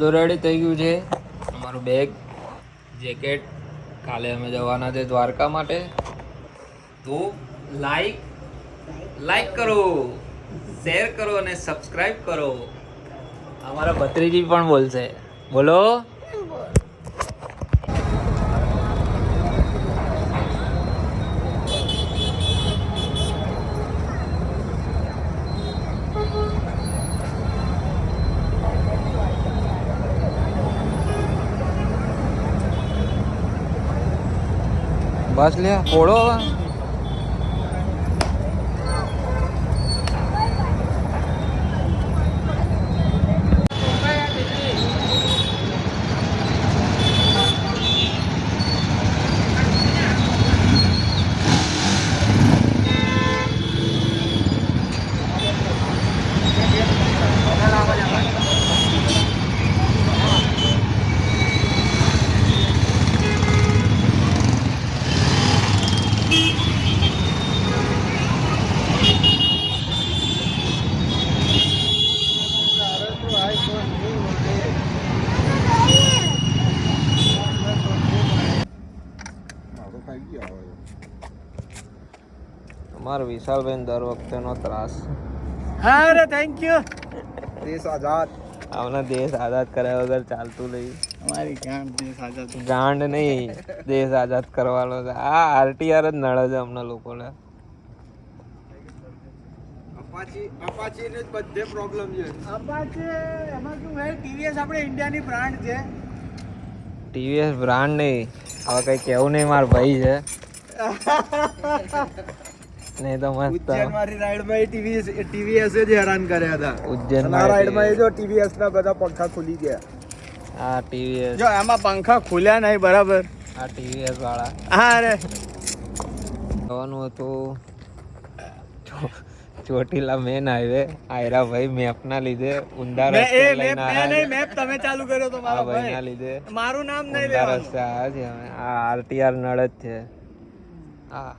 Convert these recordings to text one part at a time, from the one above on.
બધું રેડી થઈ ગયું છે. અમારું બેગ, જેકેટ. કાલે અમે જવાના છે દ્વારકા માટે. તો લાઈક કરો, શેર કરો અને સબસ્ક્રાઇબ કરો. અમારા ભત્રીજી પણ બોલશે. બોલો. બસ લે ફોડો હવે. અમારો વિશાલભાઈ દર વખતેનો ત્રાસ. અરે થેન્ક યુ. દેશ આઝાદ. આમના દેશ આઝાદ કર્યા વગર ચાલતું નહીં. અમારી ગાંડ દેશ આઝાદ. ગાંડ નહીં, દેશ આઝાદ કરવાનો છે. આ આરટીઆર જ નડે છે અમને લોકોને. અપાચી ને બધે પ્રોબ્લેમ છે. અપાચી એમાં શું હે, ટીવીએસ આપણે ઇન્ડિયાની બ્રાન્ડ છે. ટીવીએસ બ્રાન્ડ નહીં, હવે કઈ કેવું નહીં. મારા ભાઈ છે નહીં તો મસ્ત. ઉજ્જૈન વાળી રાઈડ માં ટીવીએસ જ હેરાન કર્યા હતા. ઉજ્જૈન આ રાઈડ માં જો ટીવીએસ ના બધા પંખા ખુલી ગયા. આ ટીવીએસ જો એમાં પંખા ખુલ્યા નહીં બરાબર. આ ટીવીએસ વાળા. હા રે જવાનું હતું ચોટીલા મેન હાઈવે. આયરા ભાઈ મેપ ના લીધે ઊંધા રસ્તે લઈને આવ્યા. મેપ તમે ચાલુ કર્યો તો મારા ભાઈ ના લીધે મારું નામ નહીં ઊંધા લેવાનું. રસ્તે આવ્યા છે અમે. આ આરટીઆર નળ જ છે. હા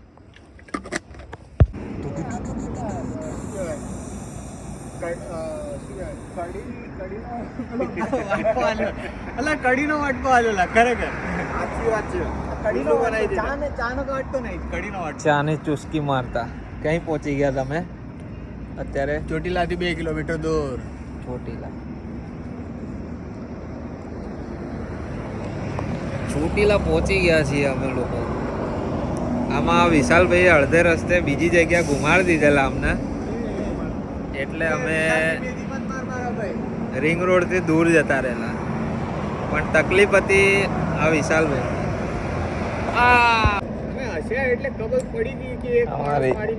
કડીનો વાટકો આલેલા ખરેખર સાચી વાત છે. કડીનો બનાવી દે. ચાનો વાટકો નહીં, કડીનો વાટકો. ચાની ચુસ્કી મારતા. ક્યાં પહોંચી ગયા તમે અત્યારે? ચોટીલાથી 2 કિલોમીટર દૂર. ચોટીલા પહોંચી ગયા છીએ અમે લોકો. આમાં વિશાલભાઈ અડધે રસ્તે બીજી જગ્યા ઘુમાડી દીધેલા અમને, એટલે અમે રિંગ રોડ થી દૂર જતા રહેલા. પણ તકલીફ હતી આ વિશાલભાઈ.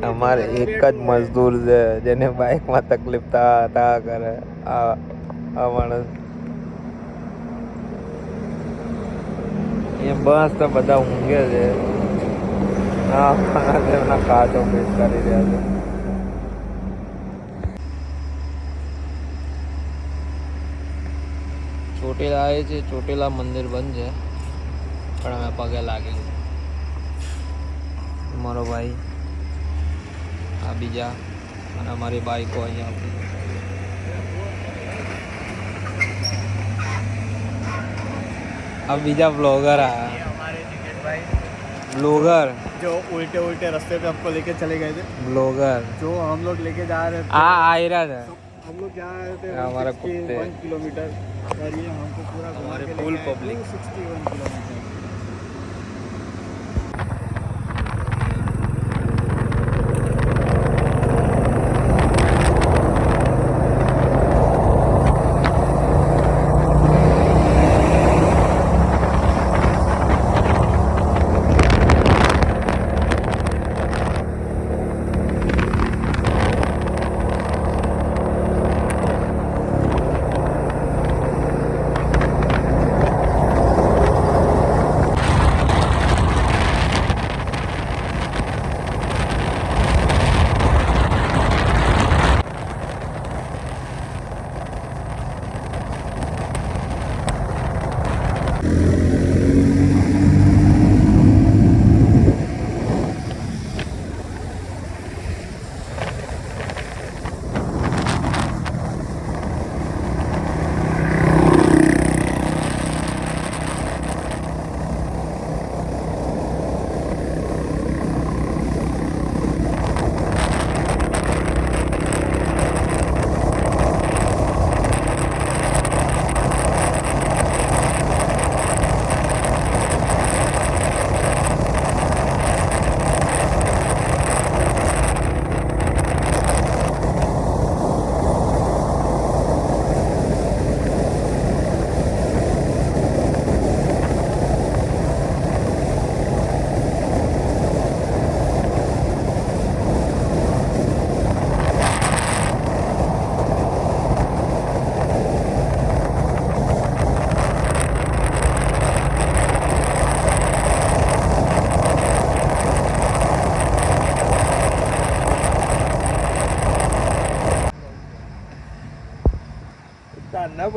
અમારે એક જ મજદૂર છે જેને બાઇકમાં તકલીફ તા કરે. આ માણસ એ બસ તો બધા ઊંઘે છે. એમના કાચો મિસ કરી રહ્યા છે. ચોટીલા આવે છે. ચોટીલા મંદિર બંધ છે પણ અમે પગે લાગી. મારો ભાઈ, આ બીજા, અને અમારી બાઈકો અહીંયા આવતી. अब बीजा ब्लॉगर आया. ब्लॉगर जो उल्टे उल्टे रास्ते पे हमको लेके चले गए थे. ब्लॉगर जो हम लोग लेके जा रहे थे. आ रहा था. हम लोग जा रहे थे हमारा कुत्ते 1 किलोमीटर और ये हमको पूरा हमारे फुल पब्लिक 61 किलोमीटर.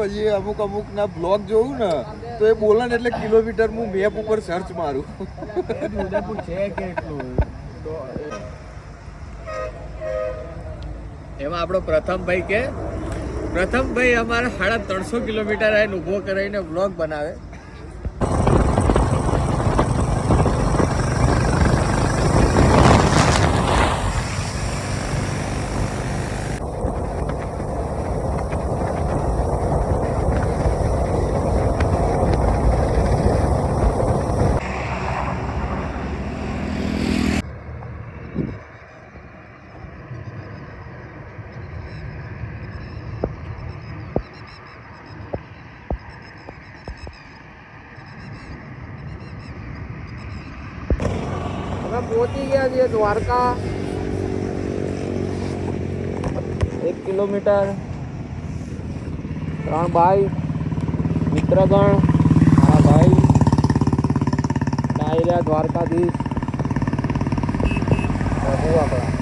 પછી અમુક ના બ્લોગ જોઉં ને તો એ બોલે ને એટલે કિલોમીટર હું મેપ ઉપર સર્ચ મારું. ઉદયપુર છે કેટલું તો એમાં આપણો પ્રથમભાઈ અમારે 350 કિલોમીટર આવીને ઊભો કરાવીને વ્લોગ બનાવે. અમે પહોંચી ગયા છીએ દ્વારકા. 1 કિલોમીટર 3 બાઈક મિત્રગણ મારા ભાઈ ડાયરા દ્વારકાધીશ પ્રભુ આપણા